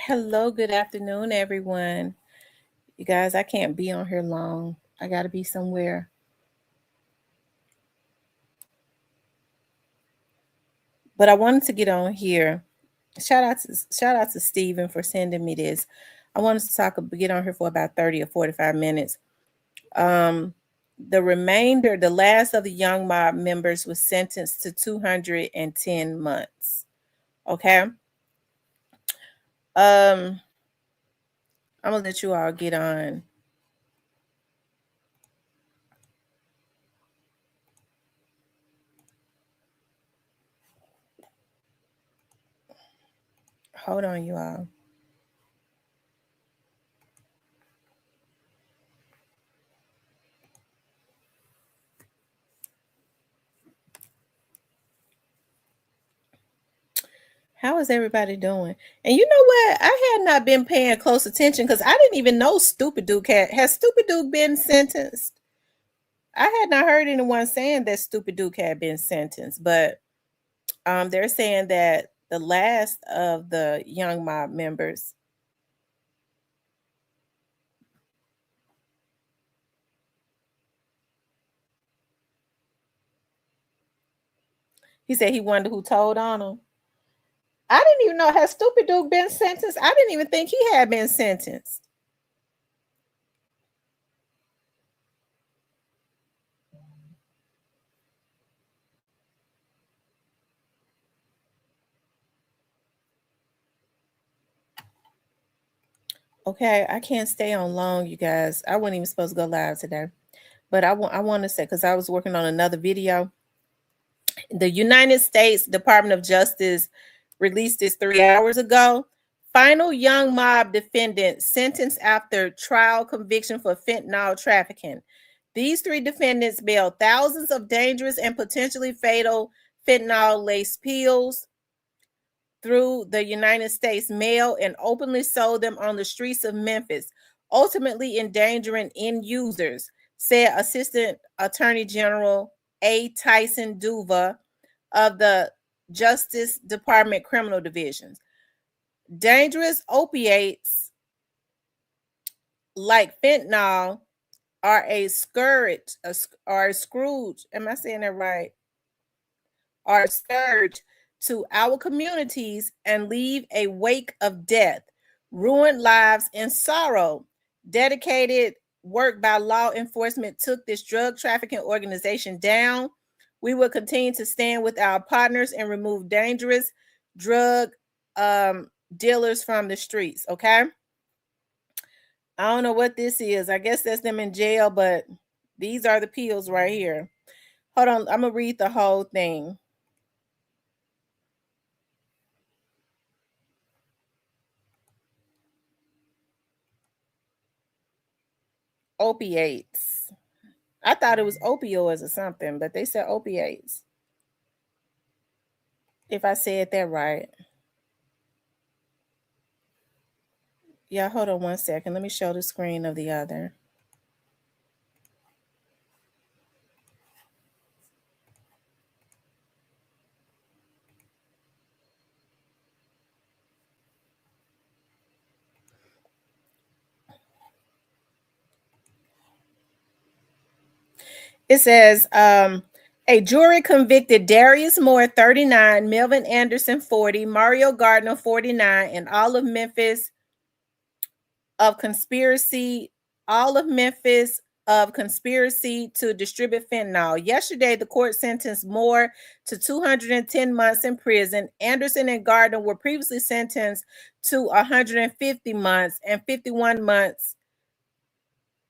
Hello, good afternoon, everyone. You guys, I can't be on here long. I got to be somewhere. But I wanted to get on here. Shout out to Steven for sending me this. I wanted to get on here for about 30 or 45 minutes. The last of the young mob members was sentenced to 210 months. Okay. I'm gonna let you all get on. Hold on, you all. How is everybody doing? And you know what? I had not been paying close attention because I didn't even know Stupid Duke has Stupid Duke been sentenced. I had not heard anyone saying that Stupid Duke had been sentenced, but they're saying that the last of the young mob members. He said he wondered who told on him. I didn't even know, has Stupid Duke been sentenced? I didn't even think he had been sentenced. Okay, I can't stay on long, you guys. I wasn't even supposed to go live today, but I want to say, because I was working on another video. The United States Department of Justice released this 3 hours ago. Final young mob defendant sentenced after trial conviction for fentanyl trafficking. These 3 defendants bailed thousands of dangerous and potentially fatal fentanyl-laced pills through the United States mail and openly sold them on the streets of Memphis, ultimately endangering end users, said Assistant Attorney General A. Tyson Duva of the Justice Department Criminal Divisions. Dangerous opiates like fentanyl are a scourge, am I saying that right? Are a scourge to our communities and leave a wake of death, ruined lives, and sorrow. Dedicated work by law enforcement took this drug trafficking organization down. We will continue to stand with our partners and remove dangerous drug dealers from the streets. Okay. I don't know what this is. I guess that's them in jail, but these are the pills right here. Hold on. I'm going to read the whole thing. Opiates. I thought it was opioids or something, but they said opiates. If I said that right. Yeah, hold on one second. Let me show the screen of the other. It says a jury convicted Darius Moore, 39, Melvin Anderson, 40, Mario Gardner, 49, and all of Memphis of conspiracy to distribute fentanyl. Yesterday, the court sentenced Moore to 210 months in prison. Anderson and Gardner were previously sentenced to 150 months and 51 months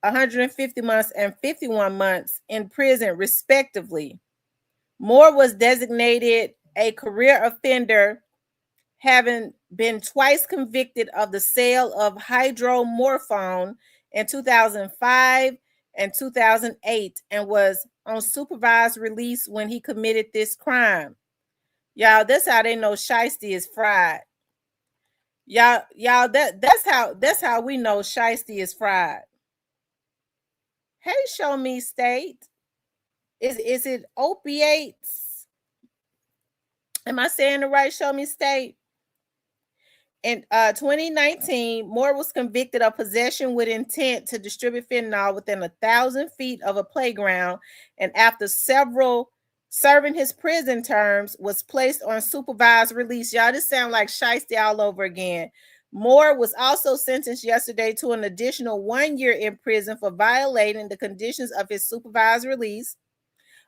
150 months and 51 months in prison, respectively. Moore was designated a career offender, having been twice convicted of the sale of hydromorphone in 2005 and 2008, and was on supervised release when he committed this crime. Y'all, that's how they know shiesty is fried. Y'all, that's how we know shiesty is fried. Hey, show me state. Is it opiates? Am I saying the right? Show me state. In 2019, Moore was convicted of possession with intent to distribute fentanyl within 1,000 feet of a playground, and after several serving his prison terms, was placed on supervised release. Y'all, this sounds like shiesty all over again. Moore was also sentenced yesterday to an additional 1 year in prison for violating the conditions of his supervised release.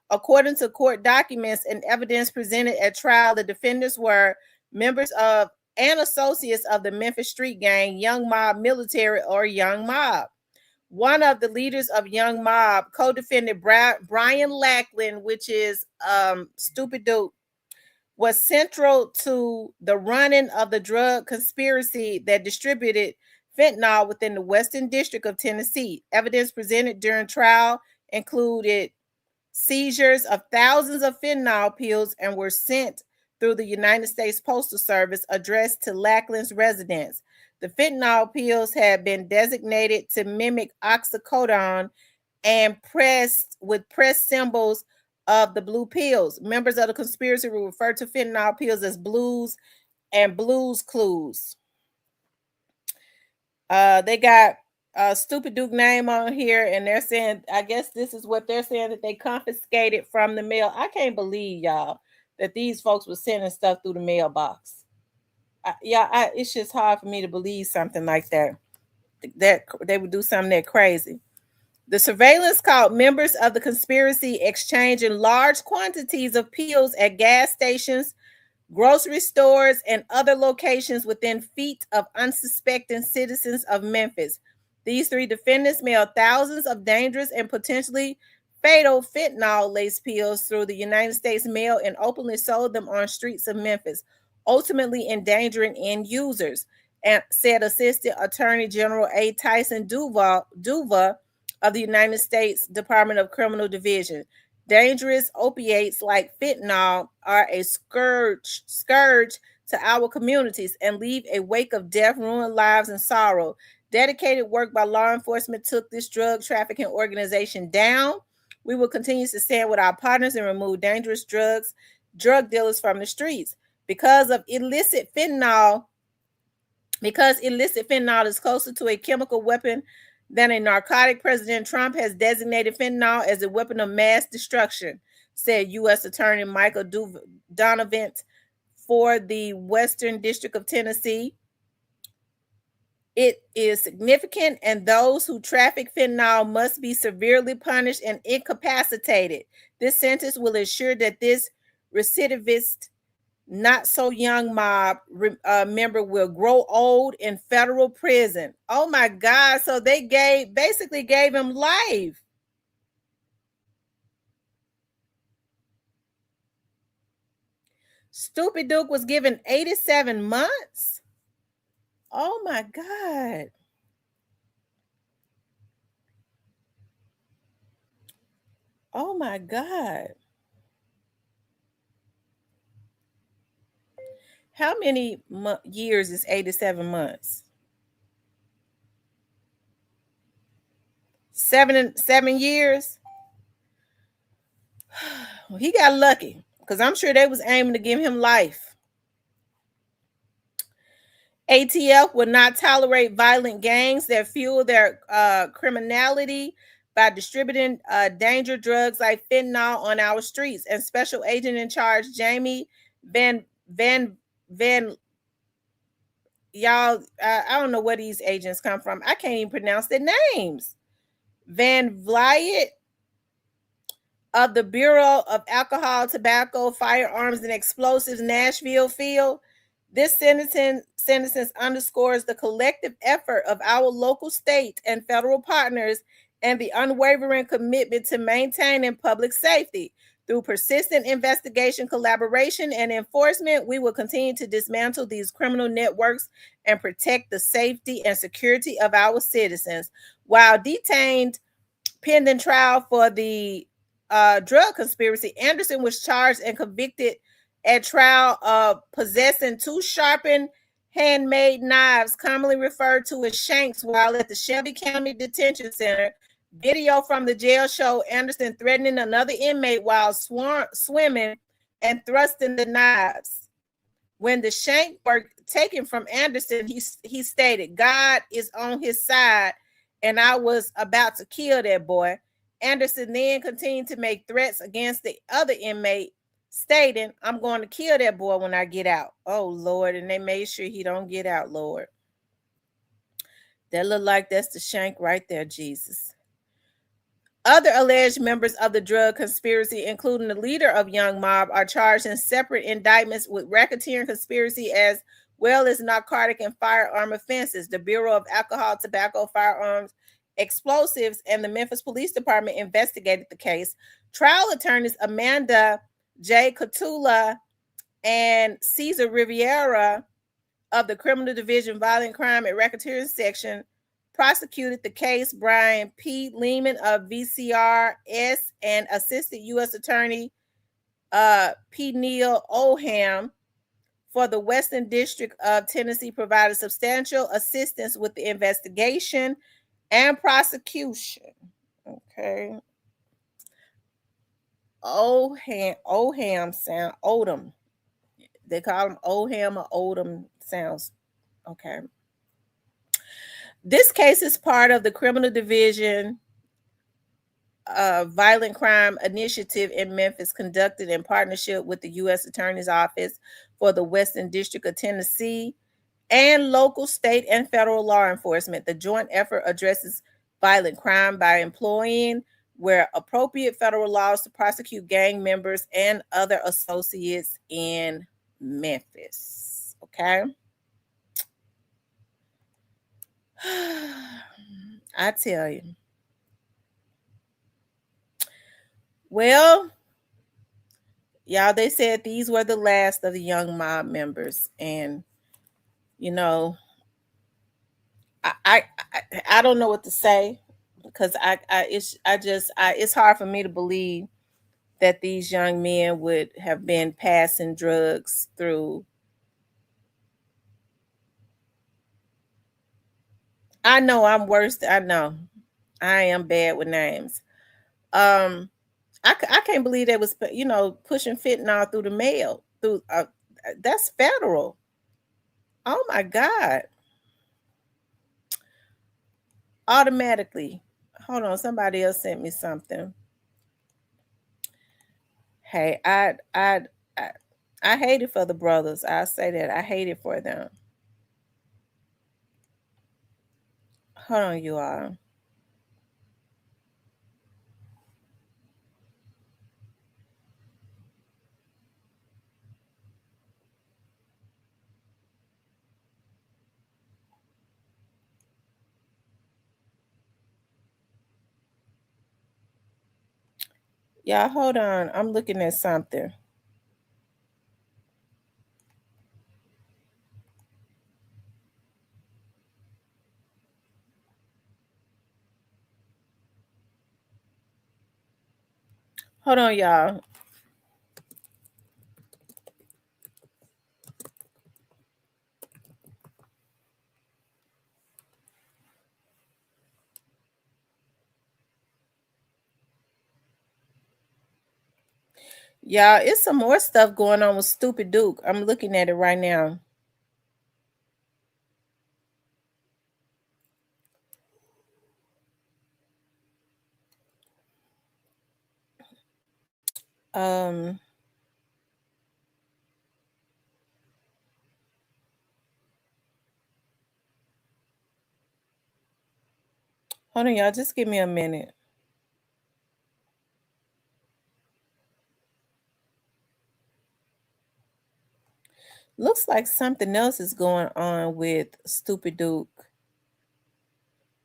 According to court documents and evidence presented at trial, the defendants were members of and associates of the Memphis street gang, Young Mob Military, or Young Mob. One of the leaders of Young Mob, co-defendant Brian Lackland, which is Stupid Duke, was central to the running of the drug conspiracy that distributed fentanyl within the Western District of Tennessee. Evidence presented during trial included seizures of thousands of fentanyl pills and were sent through the United States Postal Service addressed to Lackland's residence. The fentanyl pills had been designated to mimic oxycodone and pressed with pressed symbols of the blue pills. Members of the conspiracy will refer to fentanyl pills as blues and blues clues. They got Stupid Duke name on here, and they're saying, I guess this is what they're saying, that they confiscated from the mail. I can't believe, y'all, that these folks were sending stuff through the mailbox. It's just hard for me to believe something like that they would do something that crazy. The surveillance caught members of the conspiracy exchanging large quantities of pills at gas stations, grocery stores, and other locations within feet of unsuspecting citizens of Memphis. These three defendants mailed thousands of dangerous and potentially fatal fentanyl-laced pills through the United States mail and openly sold them on streets of Memphis, ultimately endangering end users, and said Assistant Attorney General A. Tyson Duva of the United States Department of Criminal Division. Dangerous opiates like fentanyl are a scourge to our communities and leave a wake of death, ruined lives, and sorrow. Dedicated work by law enforcement took this drug trafficking organization down. We will continue to stand with our partners and remove dangerous drug dealers from the streets. Because illicit fentanyl is closer to a chemical weapon than a narcotic, President Trump has designated fentanyl as a weapon of mass destruction, said U.S. Attorney Michael Donovan for the Western District of Tennessee. It is significant, and those who traffic fentanyl must be severely punished and incapacitated. This sentence will ensure that this recidivist, not so young mob member will grow old in federal prison. Oh my God. So they basically gave him life. Stupid Duke was given 87 months. Oh my God. Oh my God. How many years is 87 months? 7 years. Well, he got lucky because I'm sure they was aiming to give him life. ATF will not tolerate violent gangs that fuel their criminality by distributing danger drugs like fentanyl on our streets. And Special Agent in Charge Jamie Van y'all, I don't know where these agents come from. I can't even pronounce their names. Van Vliet of the Bureau of Alcohol, Tobacco, Firearms, and Explosives, Nashville field. This sentence underscores the collective effort of our local, state, and federal partners and the unwavering commitment to maintaining public safety. Through persistent investigation, collaboration, and enforcement, we will continue to dismantle these criminal networks and protect the safety and security of our citizens. While detained pending trial for the drug conspiracy, Anderson was charged and convicted at trial of possessing 2 sharpened handmade knives, commonly referred to as shanks, while at the Shelby County Detention Center. Video from the jail showed Anderson threatening another inmate while swimming and thrusting the knives. When the shank were taken from Anderson, he stated, "God is on his side, and I was about to kill that boy." Anderson then continued to make threats against the other inmate, stating, "I'm going to kill that boy when I get out." Oh Lord, and they made sure he don't get out, Lord. That look like that's the shank right there, Jesus. Other alleged members of the drug conspiracy, including the leader of Young Mob, are charged in separate indictments with racketeering conspiracy as well as narcotic and firearm offenses. The Bureau of Alcohol, Tobacco, Firearms, Explosives, and the Memphis Police Department investigated the case. Trial attorneys Amanda J. Catula and Cesar Riviera of the Criminal Division Violent Crime and Racketeering Section prosecuted the case. Brian P. Lehman of VCRS and Assistant U.S. Attorney P. Neil Oham for the Western District of Tennessee provided substantial assistance with the investigation and prosecution. Okay. Oham sound Odom. They call him Oham or Odom sounds. Okay. This case is part of the Criminal Division Violent Crime Initiative in Memphis, conducted in partnership with the U.S. Attorney's Office for the Western District of Tennessee and local, state, and federal law enforcement. The joint effort addresses violent crime by employing, where appropriate, federal laws to prosecute gang members and other associates in Memphis. Okay. I tell you. Well, y'all, they said these were the last of the Young Mob members, and you know, I don't know what to say because it's hard for me to believe that these young men would have been passing drugs through. I know I'm worse. I know I am bad with names. Um, I can't believe they was pushing fentanyl through the mail through. That's federal. Oh my God! Automatically. Hold on, somebody else sent me something. Hey, I I hate it for the brothers. I say that I hate it for them. Hold on, you all. Y'all, hold on. I'm looking at something. Hold on, y'all. Y'all, it's some more stuff going on with Stupid Duke. I'm looking at it right now. Um, Hold on, y'all. Just give me a minute. Looks like something else is going on with Stupid Duke.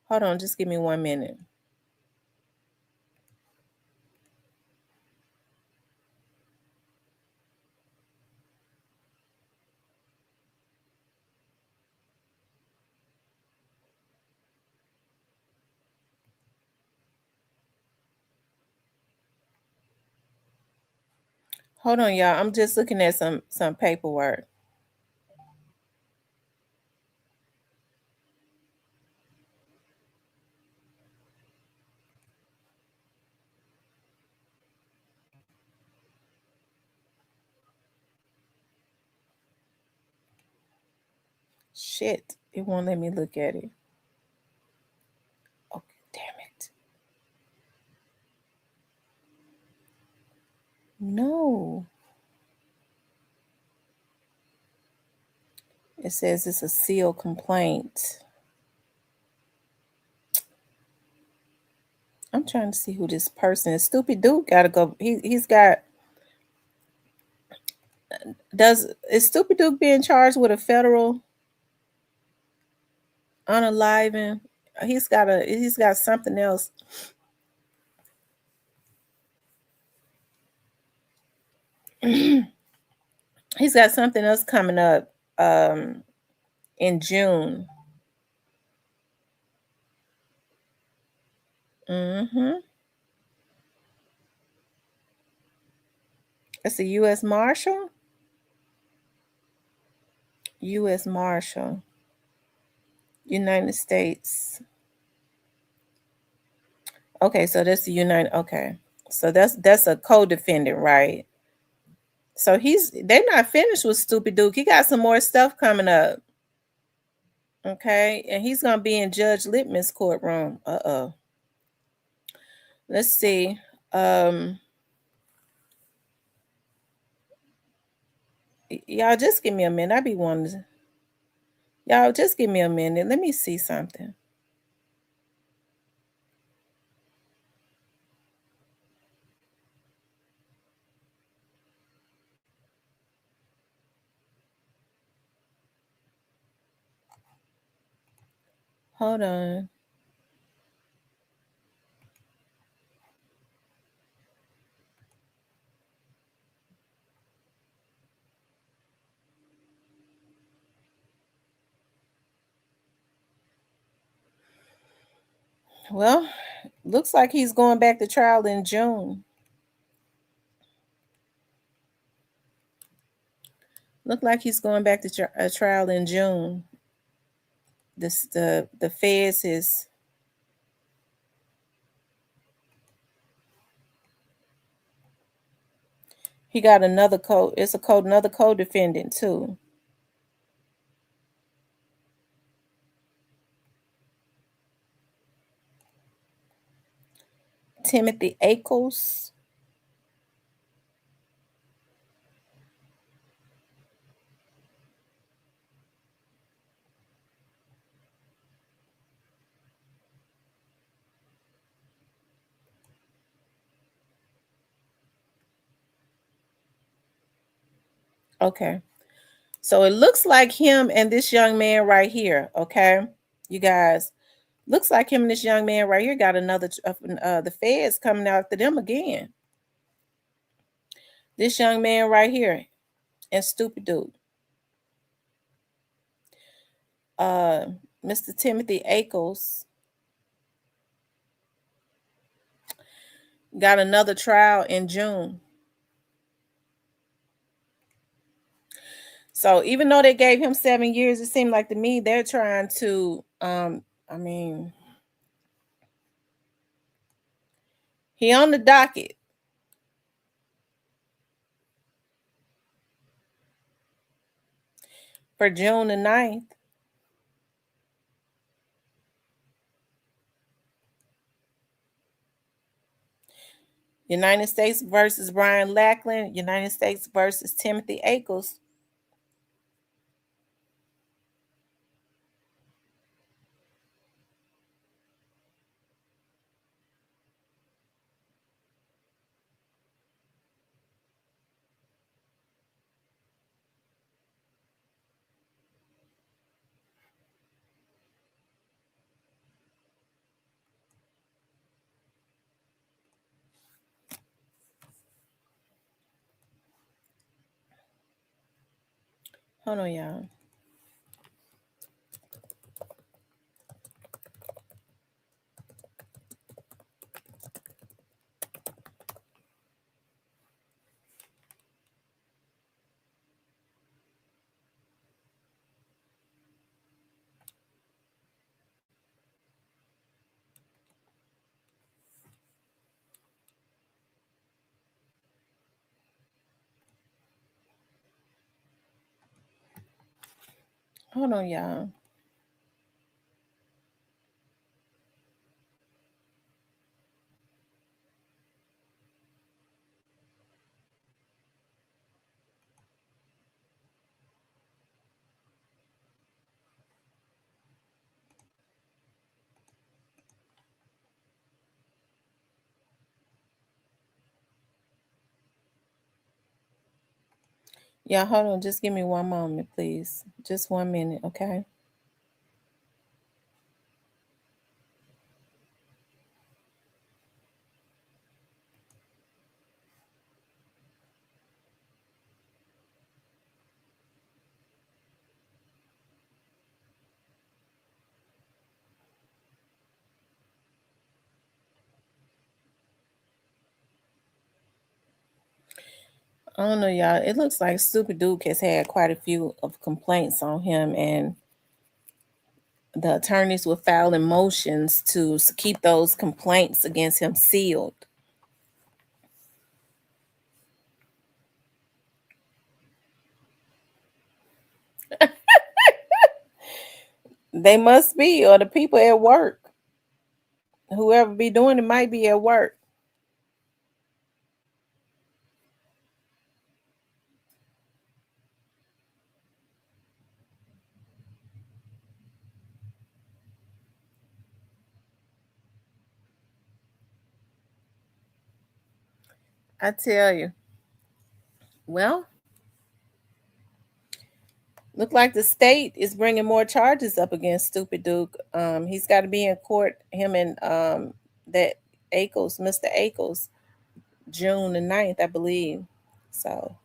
Hold on, just give me 1 minute. Hold on, y'all. I'm just looking at some paperwork. Shit, it won't let me look at it. Okay, damn it. No. It says it's a sealed complaint. I'm trying to see who this person is. Stupid Duke gotta go. He's got. Is Stupid Duke being charged with a federal unaliving? He's got something else. He's got something else coming up in June. Mm-hmm. It's a U.S. Marshal. U.S. Marshal. United States. Okay, so that's the United. Okay, so that's a co-defendant, right? So they're not finished with Stupid Duke. He got some more stuff coming up. Okay, and he's gonna be in Judge Littman's courtroom. Uh-oh. Let's see. Y'all just give me a minute. I be wanting to, y'all just give me a minute. Let me see something. Hold on. Well, looks like he's going back to trial in June. Look like he's going back to a trial in June. The feds is he got another code. It's a code another co-defendant too. Timothy Ackles. Okay. So it looks like him and this young man right here. Okay. You guys, looks like him and this young man right here got another, the feds coming after them again. This young man right here and Stupid Dude. Uh, Mr. Timothy Ackles got another trial in June. So even though they gave him 7 years, it seemed like to me they're trying to I mean, he on the docket for June the 9th. United States versus Brian Lackland, United States versus Timothy Ackles. Hold on, y'all. Hold on, y'all. Yeah, hold on. Just give me one moment, please. Just 1 minute, okay? I don't know, y'all. It looks like Stupid Duke has had quite a few of complaints on him, and the attorneys were filing motions to keep those complaints against him sealed. They must be, or the people at work. Whoever be doing it might be at work. I tell you. Well, look like the state is bringing more charges up against Stupid Duke. He's got to be in court. Him and that Ackles, Mr. Ackles, June the 9th, I believe. So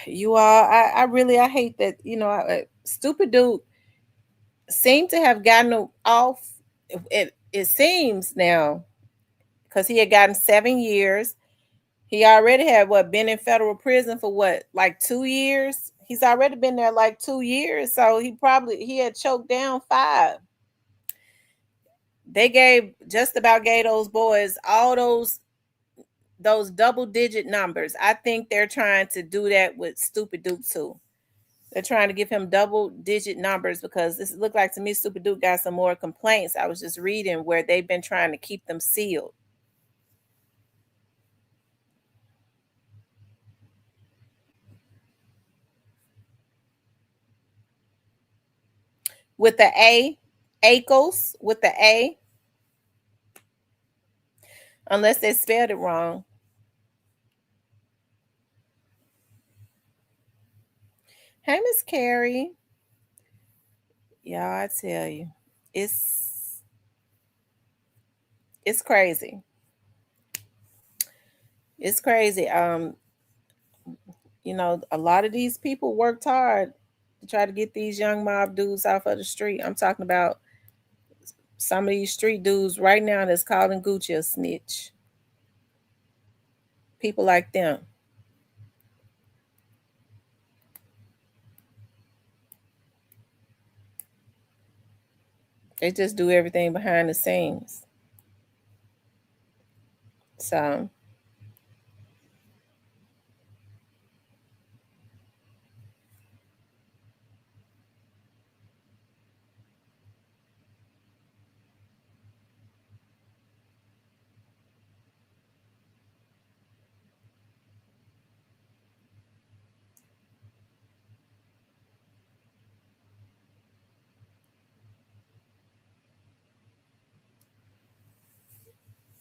you all, I really, I hate that. Stupid Duke seemed to have gotten off. It seems now because he had gotten 7 years. He already had been in federal prison for like 2 years. He's already been there like 2 years, so he had choked down 5. They just about gave those boys all those double digit numbers. I think they're trying to do that with Stupid Duke too. They're trying to give him double digit numbers because this looked like to me Stupid Duke got some more complaints. I was just reading where they've been trying to keep them sealed. With the A, Ackles with the A, unless they spelled it wrong. Hey, Miss Carrie. Yeah, I tell you, it's it's crazy. It's crazy. A lot of these people worked hard to try to get these young mob dudes off of the street. I'm talking about some of these street dudes right now that's calling Gucci a snitch. People like them. They just do everything behind the scenes. So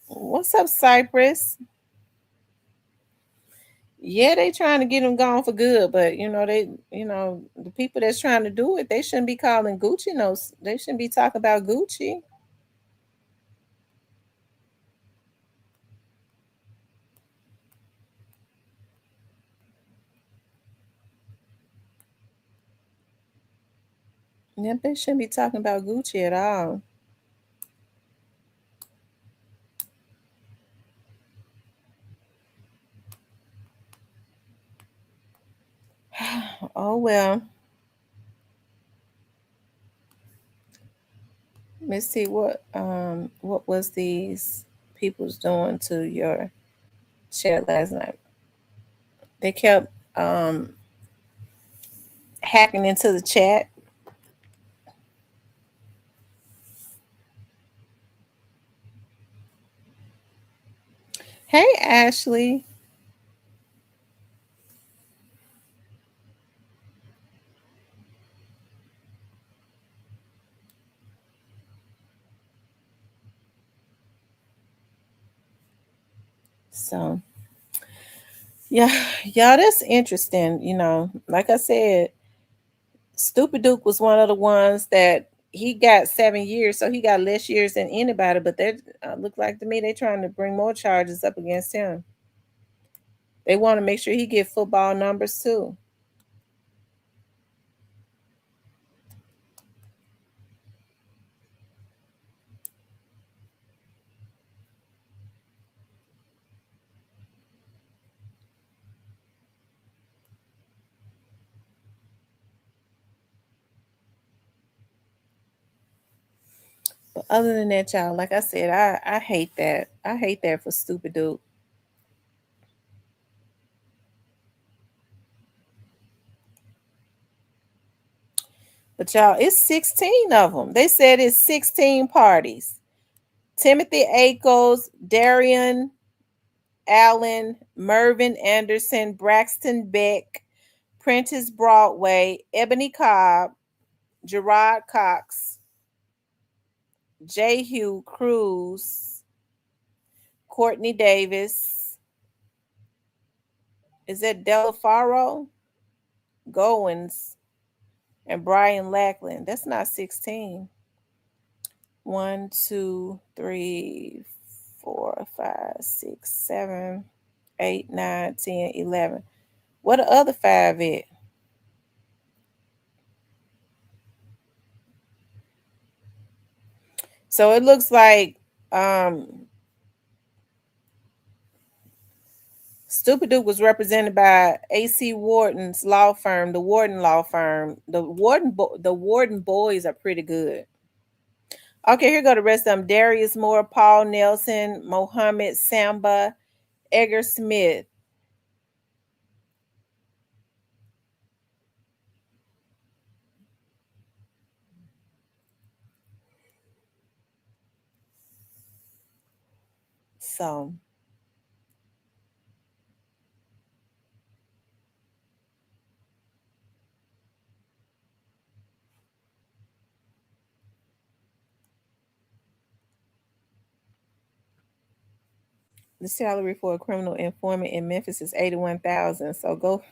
what's up, Cypress? Yeah, they trying to get them gone for good, but the people that's trying to do it, they shouldn't be calling Gucci no. They shouldn't be talking about Gucci. Yeah, they shouldn't be talking about Gucci at all. Oh well. Let's see what was these people's doing to your chat last night. They kept hacking into the chat. Hey, Ashley. So, yeah, y'all, that's interesting. Like I said, Stupid Duke was one of the ones that he got 7 years, so he got less years than anybody. But they look like to me they trying to bring more charges up against him. They want to make sure he get football numbers too. But other than that, y'all, like I said, I hate that. I hate that for Stupid Duke. But y'all, it's 16 of them. They said it's 16 parties. Timothy Akels, Darian Allen, Mervyn Anderson, Braxton Beck, Prentice Broadway, Ebony Cobb, Gerard Cox, J. Hugh Cruz, Courtney Davis. Is that Delafaro? Goins, and Brian Lackland. That's not 16. 1, 2, 3, 4, 5, 6, 7, 8, 9, 10, 11. What the other five at? So it looks like um Stupid Duke was represented by AC Wharton's law firm, the Wharton law firm. The Wharton boys are pretty good. Okay, here go the rest of them. Darius Moore, Paul Nelson, Mohammed Samba, Edgar Smith. So the salary for a criminal informant in Memphis is 81,000. So go.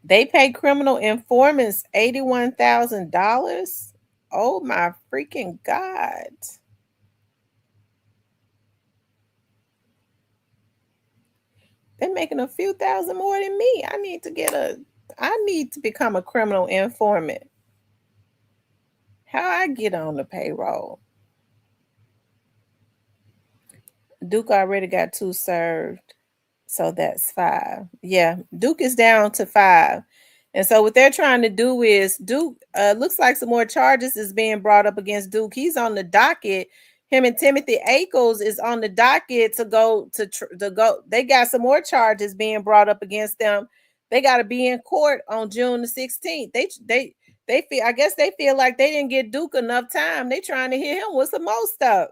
They pay criminal informants $81,000. Oh my freaking god! They're making a few thousand more than me. I need to become a criminal informant. How I get on the payroll? Duke already got 2 served. So that's 5. Yeah, Duke is down to 5. And so what they're trying to do is Duke looks like some more charges is being brought up against Duke. He's on the docket. Him and Timothy Akels is on the docket to go. They got some more charges being brought up against them. They got to be in court on June the 16th. They feel, I guess they feel like they didn't get Duke enough time. They trying to hit him with some more stuff.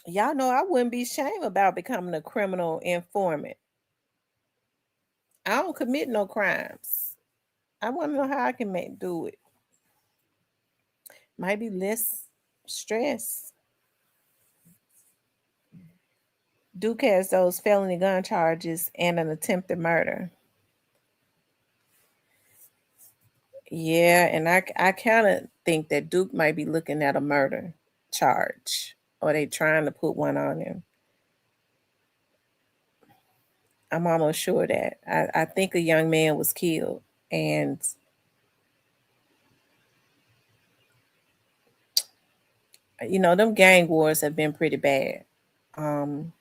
Y'all know I wouldn't be ashamed about becoming a criminal informant. I don't commit no crimes. I want to know how I can do it. Might be less stress. Duke has those felony gun charges and an attempted murder. Yeah, and I kind of think that Duke might be looking at a murder charge, or they trying to put one on him. I'm almost sure that I think a young man was killed, and them gang wars have been pretty bad. Um,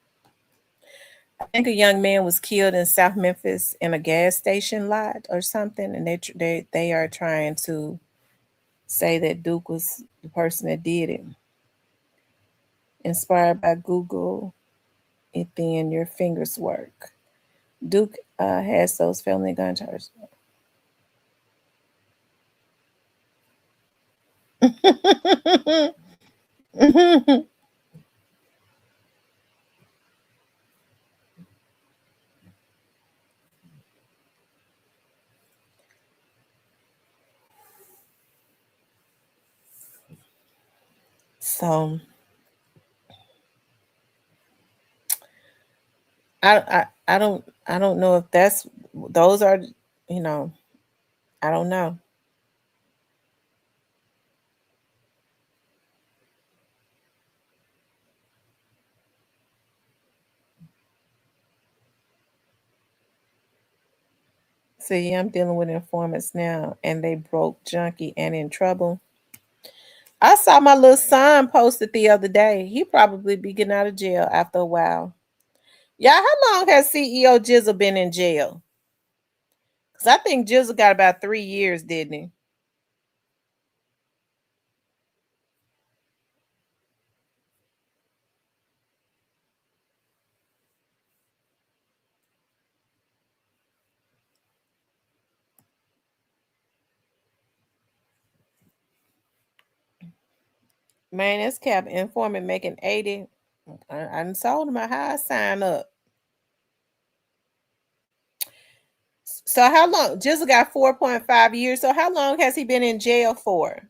I think a young man was killed in South Memphis in a gas station lot or something, and they are trying to say that Duke was the person that did it. Inspired by Google, it then your fingers work. Duke has those felony gun charges. So I don't know if that's those are you know I don't know. See, I'm dealing with informants now, and they broke, junkie, and in trouble. I saw my little son posted the other day. He probably be getting out of jail after a while. Yeah, how long has CEO Jizzle been in jail? Because I think Jizzle got about 3 years, didn't he? Man, that's cap informant making 80. I done sold him a high sign up. So how long? Jizzle got 4.5 years. So how long has he been in jail for?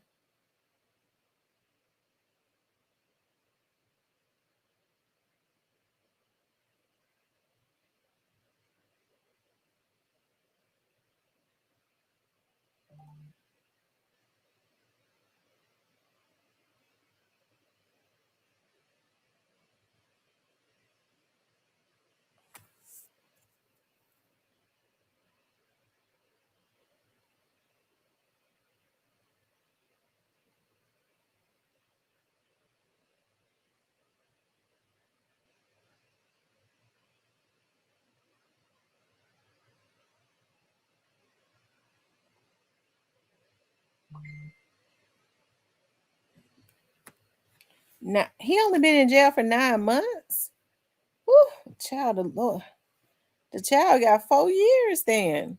Now he only been in jail for 9 months. Whew, child of Lord. The child got 4 years then.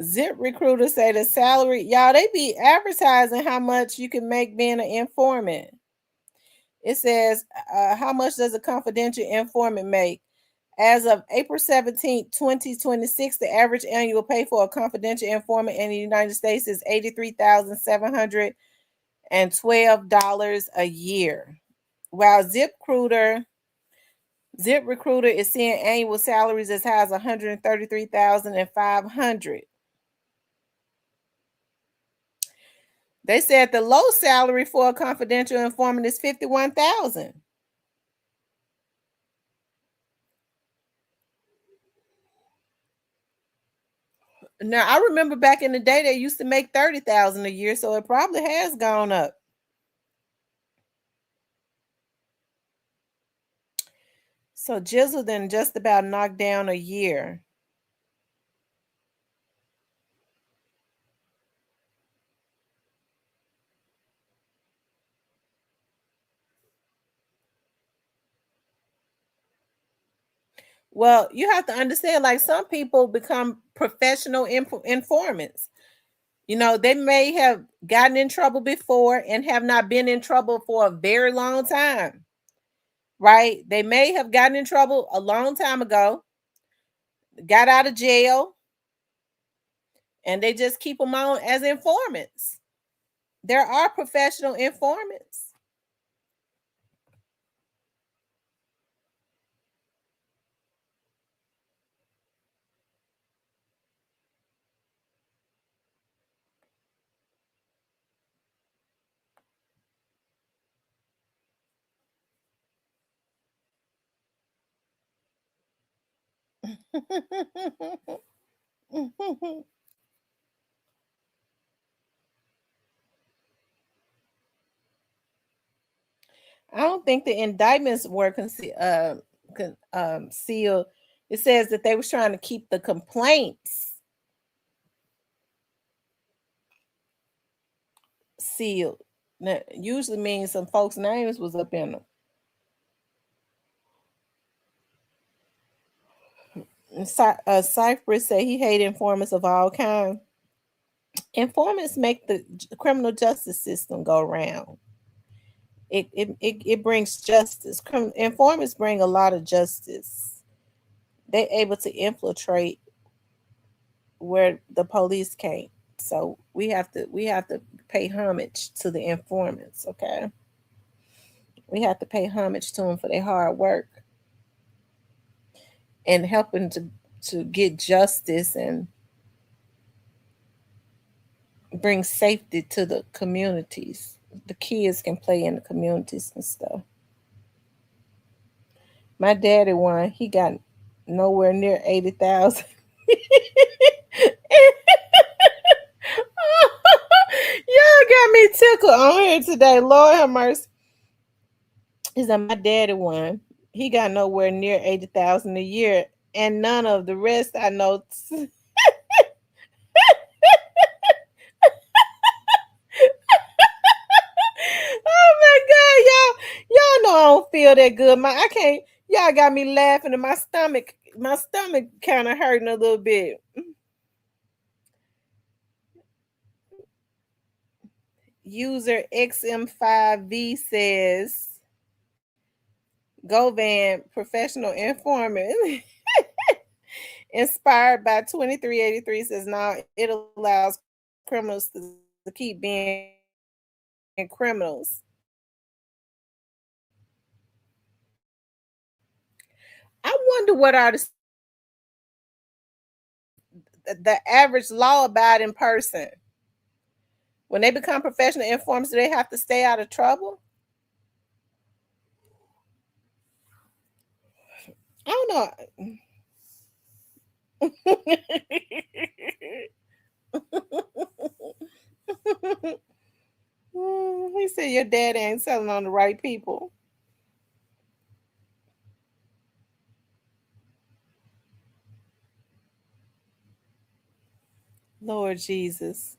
Zip recruiter say the salary, y'all, they be advertising how much you can make being an informant. It says, how much does a confidential informant make? As of April 17th, 2026, the average annual pay for a confidential informant in the United States is $83,712 a year. While ZipRecruiter is seeing annual salaries as high as 133,500. They said the low salary for a confidential informant is 51,000. Now I remember back in the day they used to make 30,000 a year, so it probably has gone up. So Jizzle then just about knocked down a year. Well, you have to understand, like some people become professional informants. You know, they may have gotten in trouble before and have not been in trouble for a very long time, right? They may have gotten in trouble a long time ago, got out of jail, and they just keep them on as informants. There are professional informants. I don't think the indictments were sealed. It says that they was trying to keep the complaints sealed. That usually means some folks' names was up in them. Cypress said he hated informants of all kinds. Informants make the criminal justice system go round. It brings justice. Informants bring a lot of justice. They're able to infiltrate where the police can't. So we have to pay homage to the informants. Okay, we have to pay homage to them for their hard work and helping to get justice and bring safety to the communities. The kids can play in the communities and stuff. My daddy won. He got nowhere near 80,000. Y'all got me tickled on here today. Lord have mercy. He said my daddy won. He got nowhere near 80,000 a year, and none of the rest I know. Oh my god, y'all know I don't feel that good. I can't. Y'all got me laughing, and my stomach kind of hurting a little bit. User XM5V says, "Govan professional informant." Inspired by 2383 says, "Now it allows criminals to keep being criminals." I wonder what are the average law-abiding person when they become professional informants. Do they have to stay out of trouble? I don't know. He said your dad ain't selling on the right people. Lord Jesus.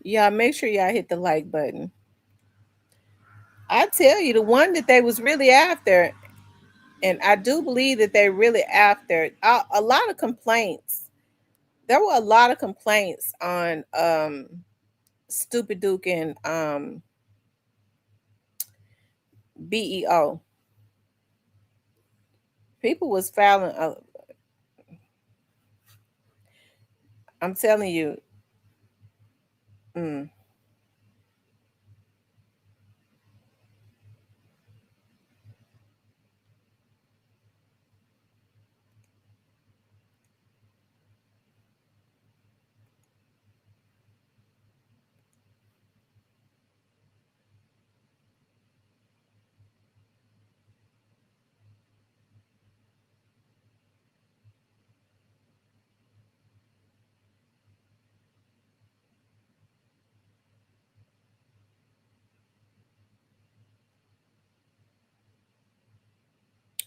Y'all make sure y'all hit the like button. I tell you, the one that they was really after, and I do believe that they really after a lot of complaints. There were a lot of complaints on Stupid Duke and BEO. People was filing. I'm telling you. Mm,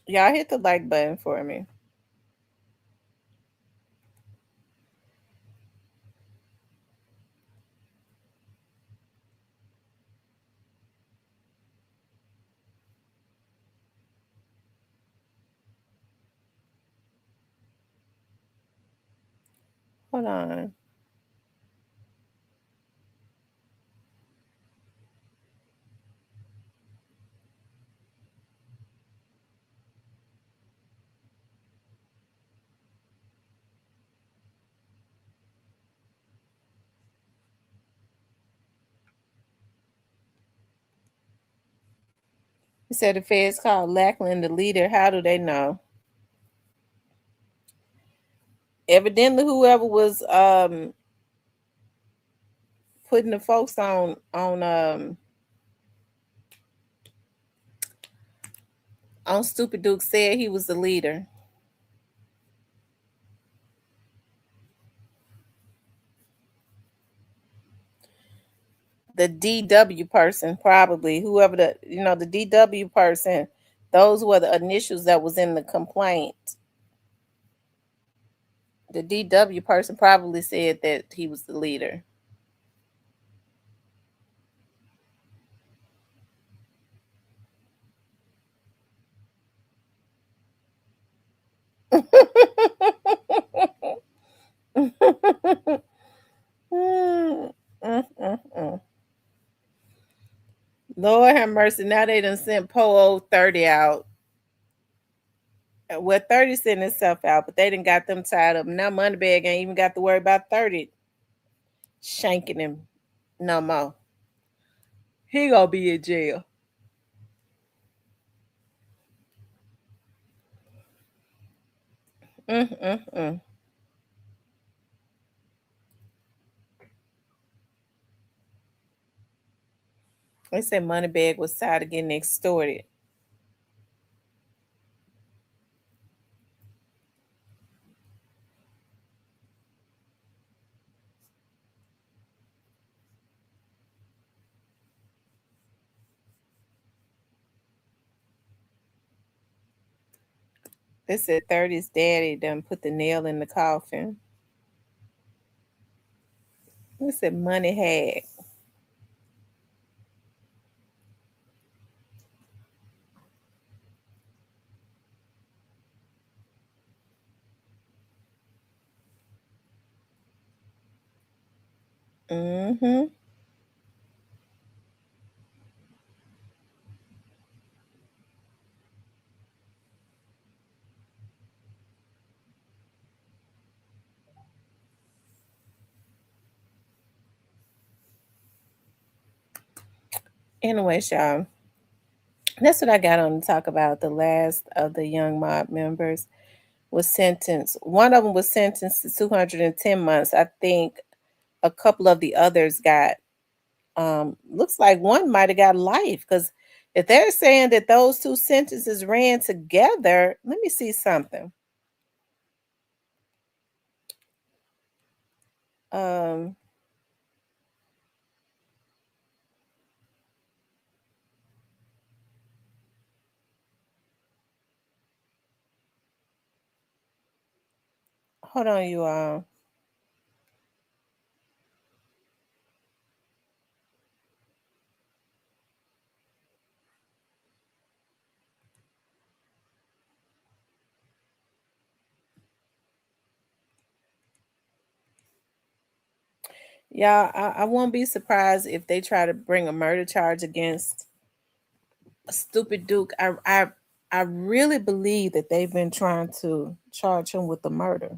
y'all hit the like button for me. Hold on. He said the feds called Lackland the leader. How do they know? Evidently, whoever was putting the folks on Stupid Duke said he was the leader. The DW person, probably whoever the DW person, those were the initials that was in the complaint. The DW person probably said that he was the leader. Mm, mm, mm. Lord have mercy. Now they done sent po old 30 out. Well, 30 sent itself out, but they didn't got them tied up. Now Moneybag ain't even got to worry about 30 shanking him no more. He gonna be in jail. Mm, mm, mm. They said Moneybag was tired of getting extorted. They said 30's daddy done put the nail in the coffin. They said money hag. Mm-hmm. Anyway, y'all, that's what I got on to talk about. The last of the young mob members was sentenced. One of them was sentenced to 210 months. I think a couple of the others got, looks like one might have got life, because if they're saying that those two sentences ran together, let me see something. Um, Hold on, you all. Y'all, I won't be surprised if they try to bring a murder charge against Stupid Duke. I really believe that they've been trying to charge him with the murder.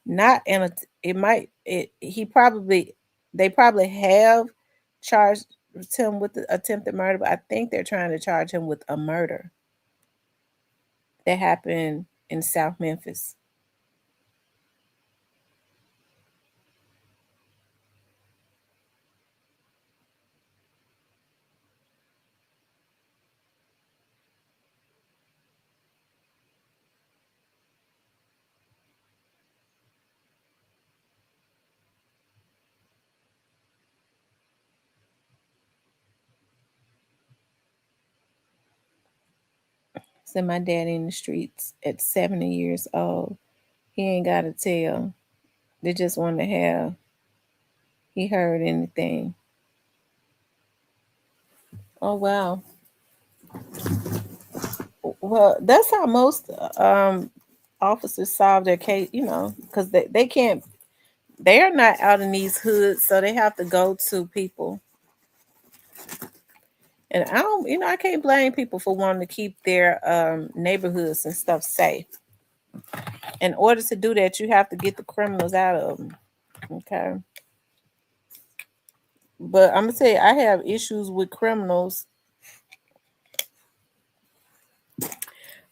Not in a it might it he probably they probably have charged him with the attempted murder, but I think they're trying to charge him with a murder that happened in South Memphis. So my daddy in the streets at 70 years old. He ain't got to tell. They just want to have he heard anything. Oh wow. Well, that's how most officers solve their case, because they can't they're not out in these hoods, so they have to go to people. And I don't, I can't blame people for wanting to keep their neighborhoods and stuff safe. In order to do that, you have to get the criminals out of them. Okay. But I'm gonna tell you, I have issues with criminals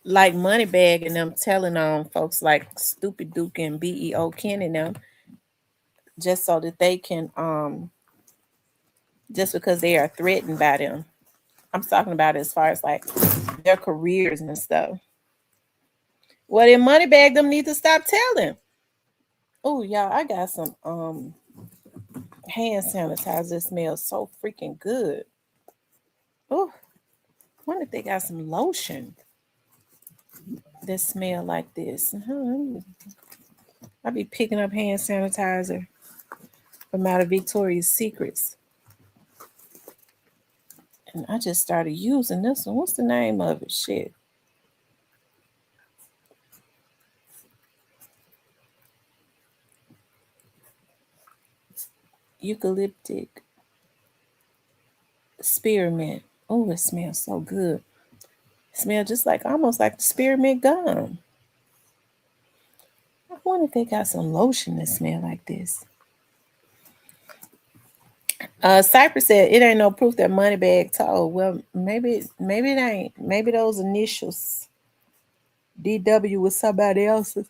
like Moneybag and them telling on folks like Stupid Duke and BEO Ken and them just so that they can just because they are threatened by them. I'm talking about as far as like their careers and stuff. Well, then Moneybag them need to stop telling. Oh, y'all, I got some hand sanitizer that smells so freaking good. Oh, I wonder if they got some lotion that smell like this. I be picking up hand sanitizer from out of Victoria's Secrets. And I just started using this one. What's the name of it? Shit. Eucalyptic spearmint. Oh, it smells so good. It smells just like almost like the spearmint gum. I wonder if they got some lotion that smell like this. Cypress said it ain't no proof that Moneybag told. Well, maybe it ain't. Maybe those initials DW was somebody else's.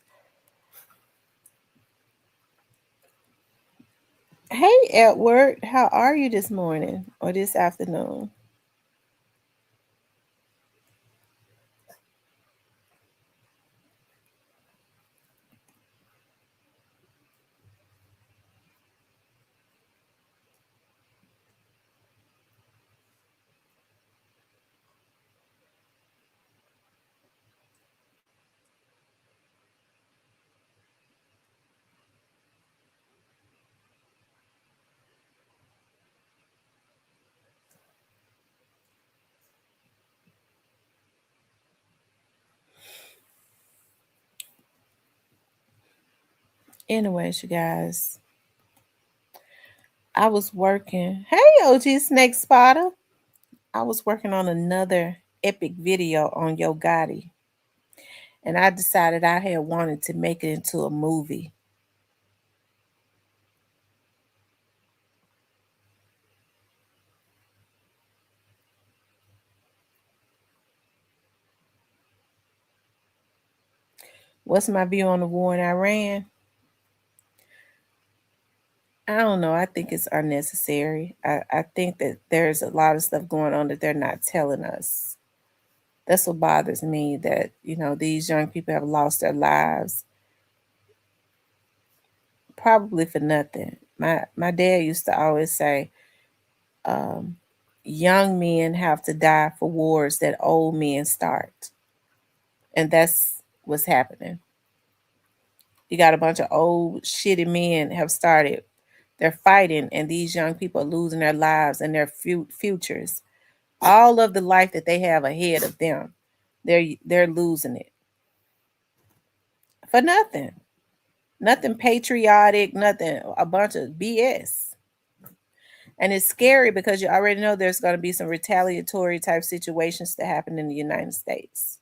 Hey Edward, how are you this morning or this afternoon? Anyways, you guys, I was working. Hey, OG Snake Spotter. I was working on another epic video on Yo Gotti, and I decided I had wanted to make it into a movie. What's my view on the war in Iran? I don't know. I think it's unnecessary. I think that there's a lot of stuff going on that they're not telling us. That's what bothers me, that, these young people have lost their lives probably for nothing. My dad used to always say, um, young men have to die for wars that old men start. And that's what's happening. You got a bunch of old shitty men have started. They're fighting, and these young people are losing their lives and their futures. All of the life that they have ahead of them, they're losing it for nothing. Nothing patriotic, nothing, a bunch of BS. And it's scary because you already know there's going to be some retaliatory type situations to happen in the United States.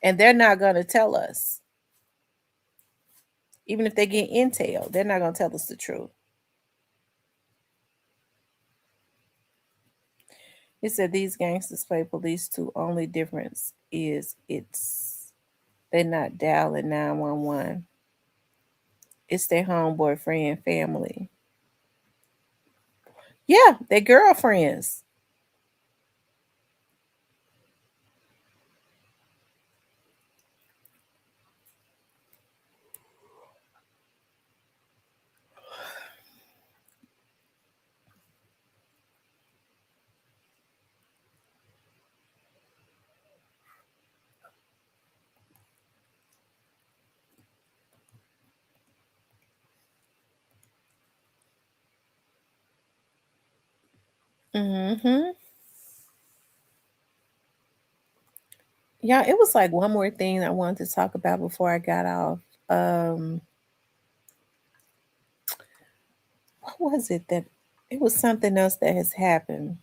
And they're not going to tell us. Even if they get intel, they're not going to tell us the truth. It said these gangsters play police too. Only difference is they're not dialing 911. It's their homeboy, friend, family. Yeah, their girlfriends. Mm-hmm. Yeah, it was like one more thing I wanted to talk about before I got off. Um, what was it that it was something else that has happened?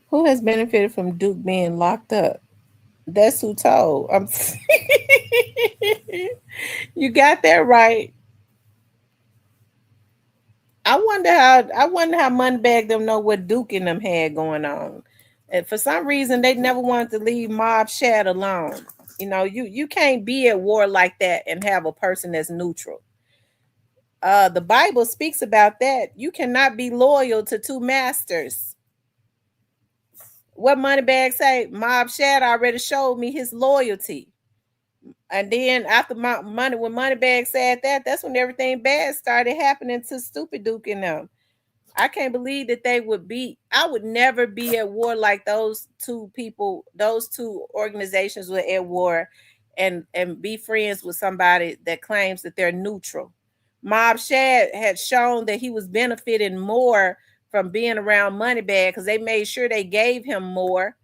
Who has benefited from Duke being locked up? That's who told. You got that right. I wonder how Moneybag them know what Duke and them had going on. And for some reason they never wanted to leave Mob Shad alone. You can't be at war like that and have a person that's neutral. The Bible speaks about that. You cannot be loyal to two masters. What Moneybag say? Mob Shad already showed me his loyalty. And then after when Moneybag said that, that's when everything bad started happening to Stupid Duke and them. I can't believe that they would be. I would never be at war like those two people. Those two organizations were at war, and be friends with somebody that claims that they're neutral. Mob Shad had shown that he was benefiting more from being around Moneybag because they made sure they gave him more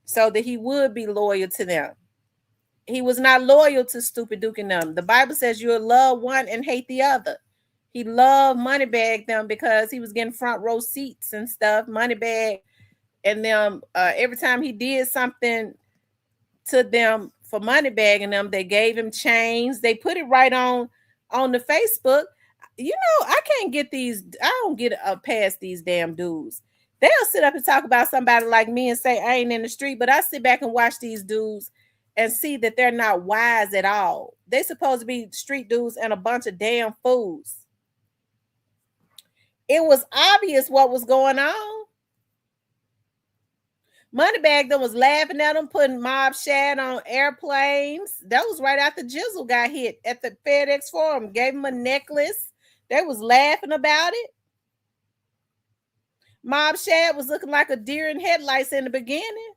so that he would be loyal to them. He was not loyal to Stupid Duke and them. The Bible says you'll love one and hate the other. He loved Moneybag them because he was getting front row seats and stuff. Moneybag and them, every time he did something to them for Moneybag and them, they gave him chains. They put it right on the Facebook. I can't get these. I don't get past these damn dudes. They'll sit up and talk about somebody like me and say I ain't in the street, but I sit back and watch these dudes and see that they're not wise at all. They supposed to be street dudes and a bunch of damn fools. It was obvious what was going on. Moneybag them was laughing at them, putting Mob Shad on airplanes. That was right after Jizzle got hit at the FedEx Forum. Gave him a necklace. They was laughing about it. Mob Shad was looking like a deer in headlights in the beginning.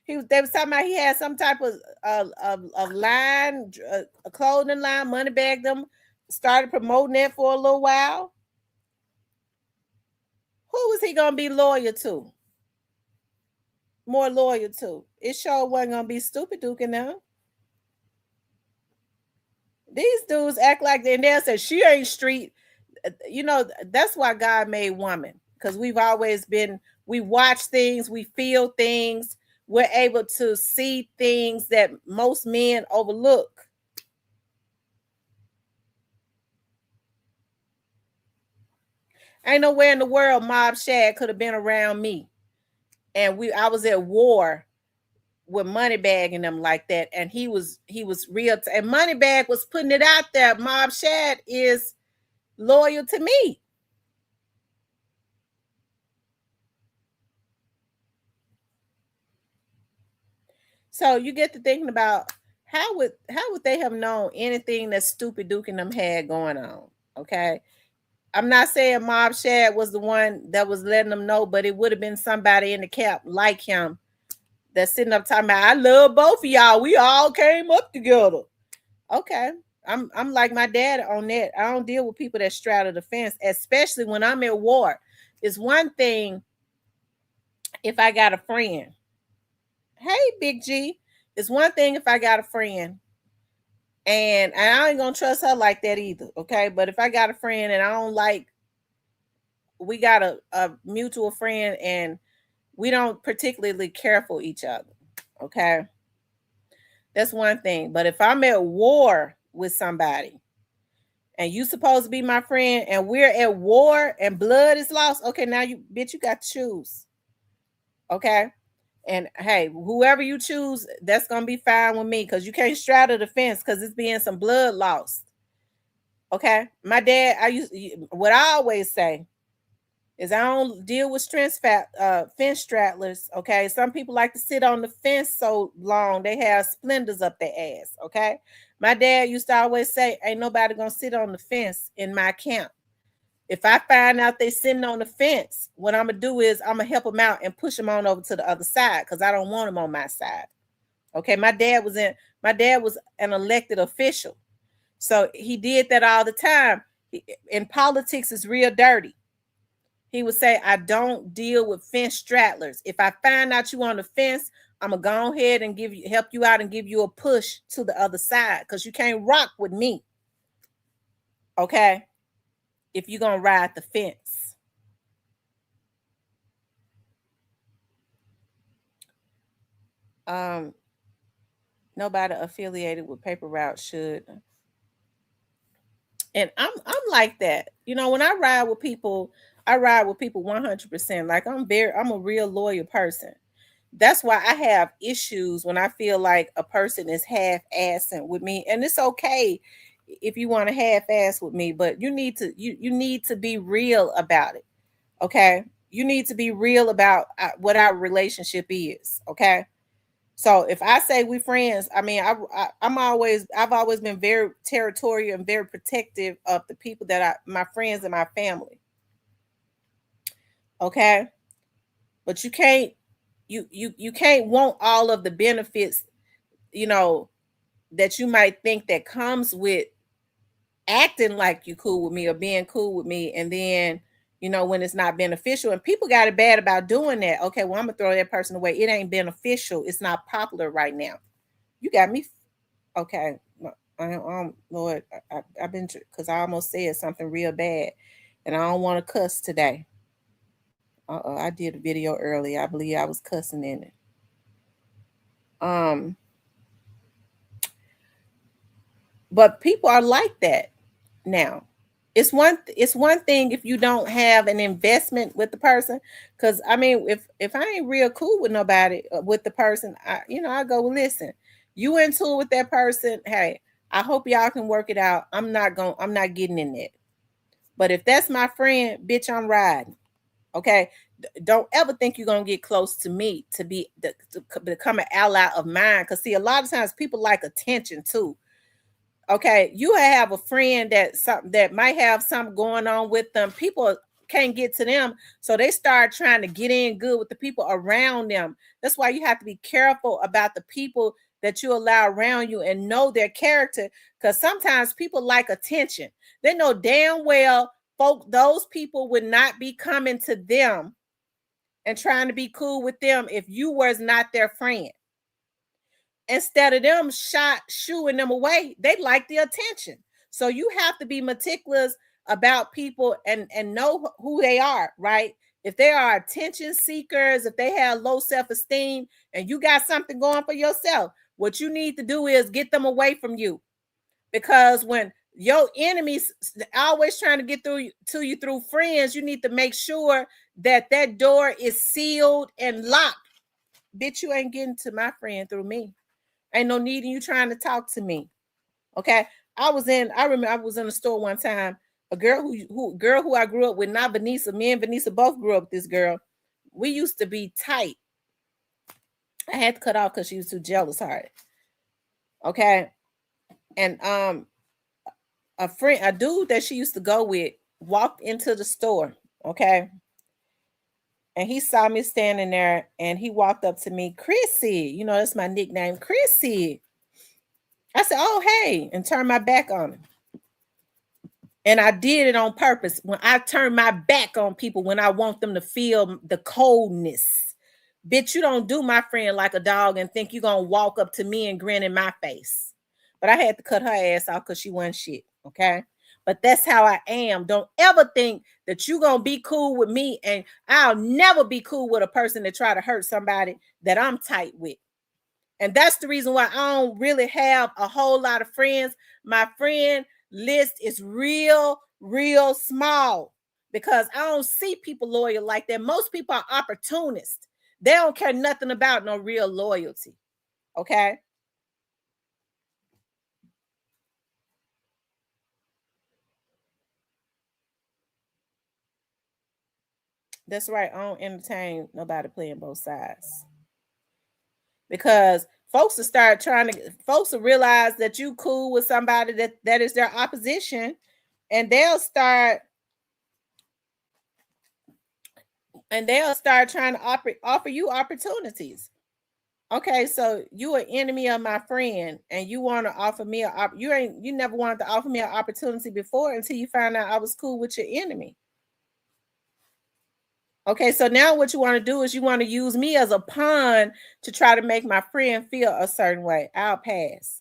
They was talking about he had some type of line, a clothing line. Moneybag them started promoting that for a little while. Who was he gonna be loyal to? More loyal to? It sure wasn't gonna be Stupid Duke and them. These dudes act like they'll say she ain't street. That's why God made woman, because we watch things, we feel things, we're able to see things that most men overlook. Ain't nowhere in the world Mob Shad could have been around me. And I was at war with Moneybag and them like that. And he was real. And Moneybag was putting it out there. Mob Shad is loyal to me. So you get to thinking about how would they have known anything that Stupid Duke and them had going on? Okay. I'm not saying Mob Shad was the one that was letting them know, but it would have been somebody in the cap like him that's sitting up talking about, I love both of y'all. We all came up together. Okay. I'm like my dad on that. I don't deal with people that straddle the fence, especially when I'm at war. It's one thing if I got a friend. Hey, Big G. It's one thing if I got a friend and I ain't gonna trust her like that either. Okay. But if I got a friend and I don't like, we got a mutual friend and we don't particularly care for each other. Okay. That's one thing. But if I'm at war with somebody and you supposed to be my friend and we're at war and blood is lost, okay, now you got to choose. Okay. And hey, whoever you choose, that's gonna be fine with me, because you can't straddle the fence because it's being some blood lost. Okay. My dad, what I always say is I don't deal with fence straddlers. Okay. Some people like to sit on the fence so long they have splinters up their ass. Okay. My dad used to always say, ain't nobody gonna sit on the fence in my camp. If I find out they sitting on the fence, what I'm gonna do is I'm gonna help them out and push them on over to the other side, because I don't want them on my side. Okay, my dad was an elected official, so he did that all the time. In politics, is real dirty. He would say, I don't deal with fence straddlers. If I find out you on the fence, I'm gonna go ahead and help you out and give you a push to the other side, because you can't rock with me. Okay. if you're gonna ride the fence. Nobody affiliated with paper route should. And I'm like that. When I ride with people, I ride with people 100%. Like I'm a real loyal person. That's why I have issues when I feel like a person is half-assing with me. And it's okay if you want to half-ass with me, but you need to be real about it. Okay? You need to be real about what our relationship is. Okay? So if I say we friends, I mean I've always been very territorial and very protective of the people that my friends and my family. Okay? But you can't want all of the benefits, you know, that you might think that comes with acting like you cool with me or being cool with me, and then when it's not beneficial. And people got it bad about doing that. Okay, well, I'm gonna throw that person away. It ain't beneficial. It's not popular right now. You got me. Okay. Lord, I've been, because I almost said something real bad, and I don't want to cuss today. I did a video earlier. I believe I was cussing in it. But people are like that now. It's one thing if you don't have an investment with the person, because I mean, if I ain't real cool with nobody, with the person, I go, well, listen, you into it with that person, hey, I hope y'all can work it out. I'm not getting in that. But if that's my friend, bitch, I'm riding. Okay. Don't ever think you're gonna get close to me to become an ally of mine. Because see, a lot of times people like attention too. Okay, you have a friend that might have something going on with them. People can't get to them, so they start trying to get in good with the people around them. That's why you have to be careful about the people that you allow around you and know their character, because sometimes people like attention. They know damn well those people would not be coming to them and trying to be cool with them if you was not their friend. Instead of them shooing them away, they like the attention. So you have to be meticulous about people and know who they are, right? If they are attention seekers, if they have low self-esteem, and you got something going for yourself, what you need to do is get them away from you. Because when your enemies always trying to get through to you through friends, you need to make sure that door is sealed and locked. Bitch, you ain't getting to my friend through me. Ain't no need in you trying to talk to me. Okay. I remember I was in a store one time. A girl who I grew up with, not Vanessa. Me and Vanessa both grew up with this girl. We used to be tight. I had to cut off because she was too jealous hearted. Okay. And a dude that she used to go with walked into the store. Okay. And he saw me standing there and he walked up to me, Chrissy. That's my nickname, Chrissy. I said, oh, hey, and turned my back on him. And I did it on purpose. When I turn my back on people, when I want them to feel the coldness. Bitch, you don't do my friend like a dog and think you're going to walk up to me and grin in my face. But I had to cut her ass off because she wasn't shit, okay? But that's how I am. Don't ever think that you're going to be cool with me, and I'll never be cool with a person that try to hurt somebody that I'm tight with. And that's the reason why I don't really have a whole lot of friends. My friend list is real, real small because I don't see people loyal like that. Most people are opportunists. They don't care nothing about no real loyalty. Okay? That's right. I don't entertain nobody playing both sides. Because folks will realize that you cool with somebody that is their opposition, and they'll start trying to offer you opportunities. Okay, so you an enemy of my friend, and you want to offer me you never wanted to offer me an opportunity before until you found out I was cool with your enemy. Okay, so now what you want to do is you want to use me as a pawn to try to make my friend feel a certain way. I'll pass.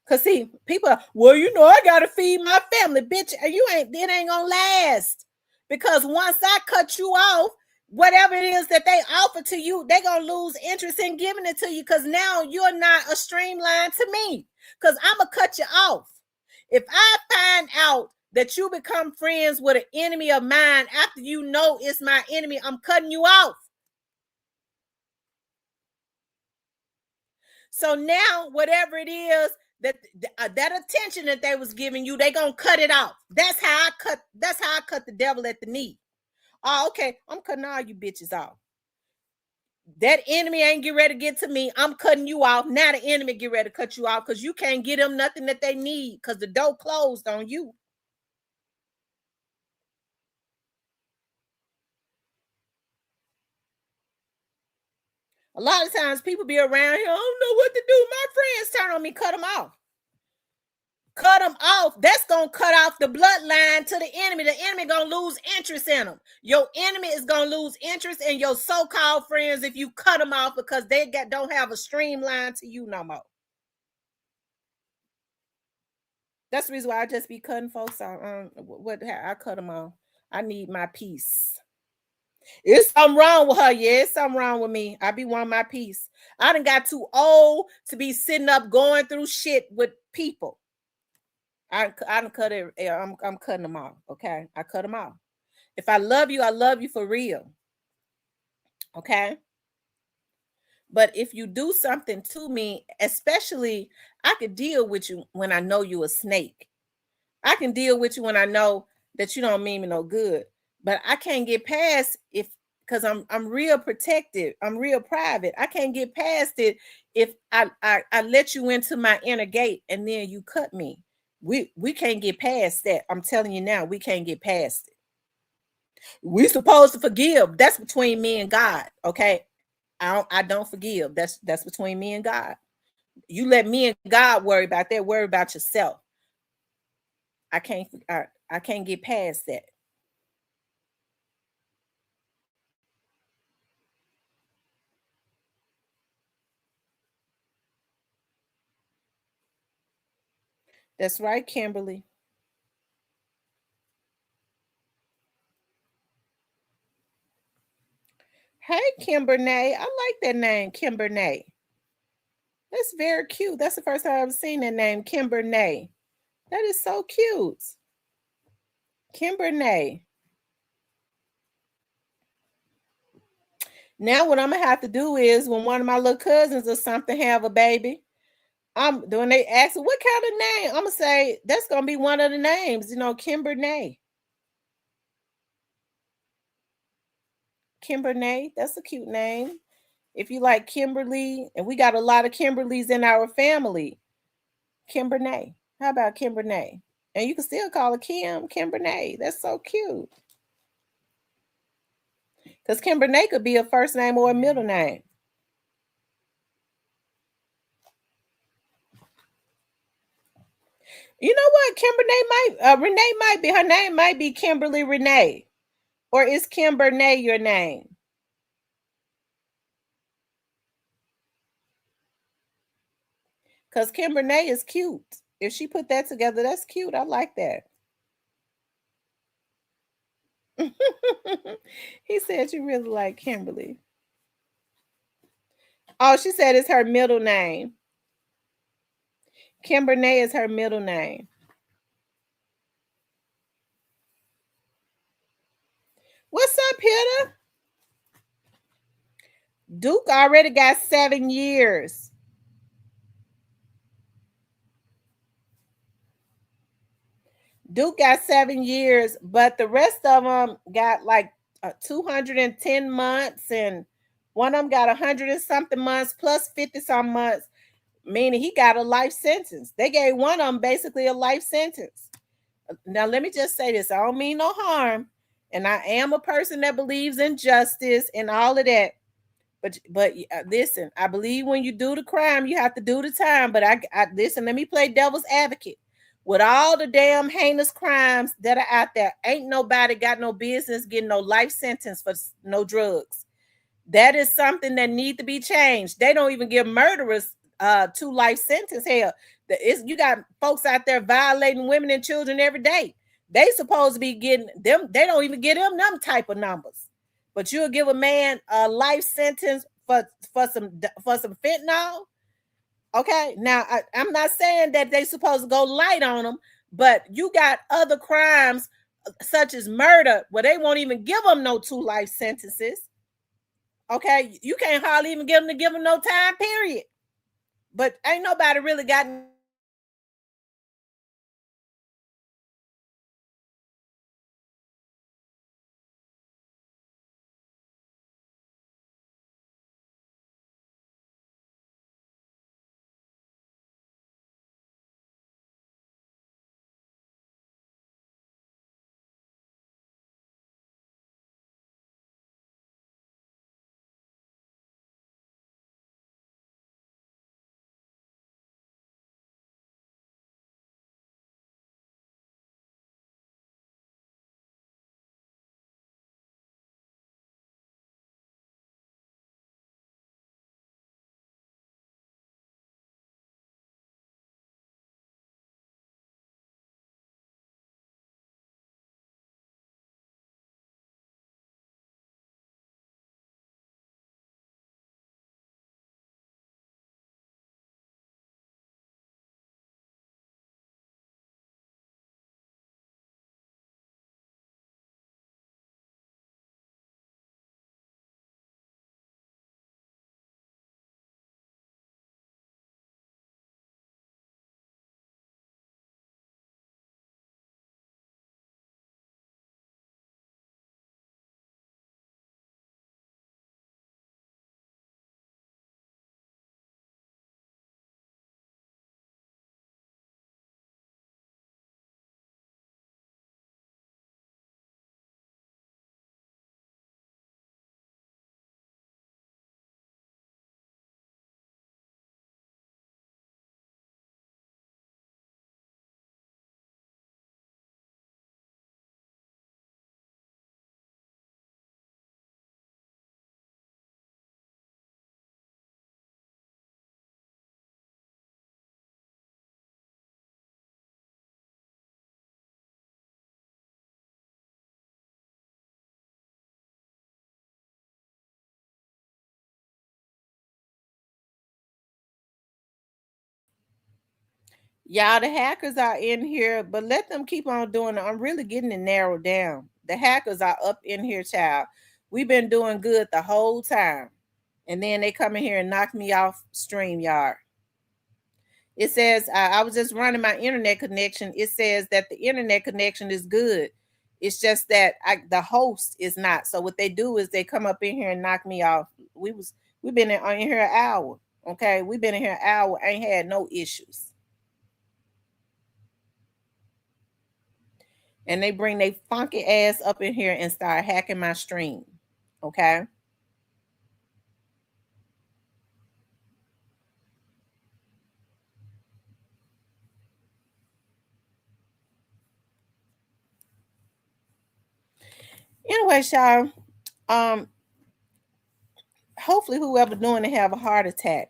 Cause see, people are, well, you know, I gotta feed my family, bitch. It ain't gonna last. Because once I cut you off, whatever it is that they offer to you, they gonna lose interest in giving it to you. Cause now you're not a streamline to me. Cause I'm gonna cut you off. If I find out that you become friends with an enemy of mine after you know it's my enemy, I'm cutting you off. So now, whatever it is that attention that they was giving you, they gonna cut it off. That's how I cut. That's how I cut the devil at the knee. Oh, okay. I'm cutting all you bitches off. That enemy ain't get ready to get to me. I'm cutting you off. Now the enemy get ready to cut you off because you can't get them nothing that they need because the door closed on you. A lot of times people be around here, I don't know what to do. My friends turn on me, cut them off. Cut them off. That's gonna cut off the bloodline to the enemy. The enemy gonna lose interest in them. Your enemy is gonna lose interest in your so-called friends if you cut them off because they don't have a streamline to you no more. That's the reason why I just be cutting folks off. I cut them off. I need my peace. It's something wrong with her. Yeah, it's something wrong with me. I be wanting my peace. I done got too old to be sitting up going through shit with people. I done cut it. I'm cutting them off. Okay, I cut them off. If I love you for real. Okay. But if you do something to me, especially I could deal with you when I know you a snake. I can deal with you when I know that you don't mean me no good. But I can't get past if because I'm real protective. I'm real private. I can't get past it if I let you into my inner gate and then you cut me. We can't get past that. I'm telling you now, we can't get past it. We supposed to forgive. That's between me and God. Okay. I don't forgive. That's between me and God. You let me and God worry about that. Worry about yourself. I can't get past that. That's right, Kimberly. Hey, Kimbernay. I like that name, Kimbernay. That's very cute. That's the first time I've seen that name, Kimbernay. That is so cute. Kimbernay. Now what I'm gonna have to do is when one of my little cousins or something have a baby, I'm when they ask what kind of name, I'm gonna say that's gonna be one of the names, Kimbernay. Kimbernay, that's a cute name. If you like Kimberly, and we got a lot of Kimberlys in our family, Kimbernay. How about Kimbernay? And you can still call her Kimbernay. That's so cute. Because Kimbernay could be a first name or a middle name. You know what? Renee might be, her name might be Kimberly Renee. Or is Kimbernay your name? Because Kimbernay is cute. If she put that together, that's cute. I like that. He said you really like Kimberly. Oh, she said it's her middle name. Kimbernay is her middle name. What's up, Hitter? Duke already got 7 years. Duke got 7 years, but the rest of them got like 210 months, and one of them got 100 and something months plus 50 some months, meaning he got a life sentence. They gave one of them basically a life sentence. Now, let me just say this. I don't mean no harm, and I am a person that believes in justice and all of that. But listen, I believe when you do the crime, you have to do the time. But I listen. Let me play devil's advocate. With all the damn heinous crimes that are out there, ain't nobody got no business getting no life sentence for no drugs. That is something that need to be changed. They don't even give murderers 2 life sentence. Hell, You got folks out there violating women and children every day. They supposed to be getting them. They don't even get them type of numbers. But you'll give a man a life sentence for some fentanyl. Okay, now I'm not saying that they supposed to go light on them, but you got other crimes such as murder where they won't even give them no 2 life sentences. Okay, you can't hardly even give them no time period. But ain't nobody really got y'all, the hackers are in here, but let them keep on doing it. I'm really getting it narrowed down. The hackers are up in here, child. We've been doing good the whole time. And then they come in here and knock me off StreamYard. It says I was just running my internet connection. It says that the internet connection is good. It's just that the host is not. So what they do is they come up in here and knock me off. We've been in here an hour. Okay, we've been in here an hour. Ain't had no issues. And they bring their funky ass up in here and start hacking my stream. Okay. Anyway, y'all, um, hopefully whoever doing it have a heart attack.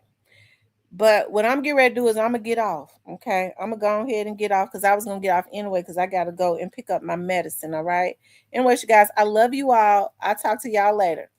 But what I'm getting ready to do is I'm gonna get off. Okay, I'm gonna go ahead and get off because I was gonna get off anyway because I gotta go and pick up my medicine. All right. Anyways, you guys, I love you all. I'll talk to y'all later.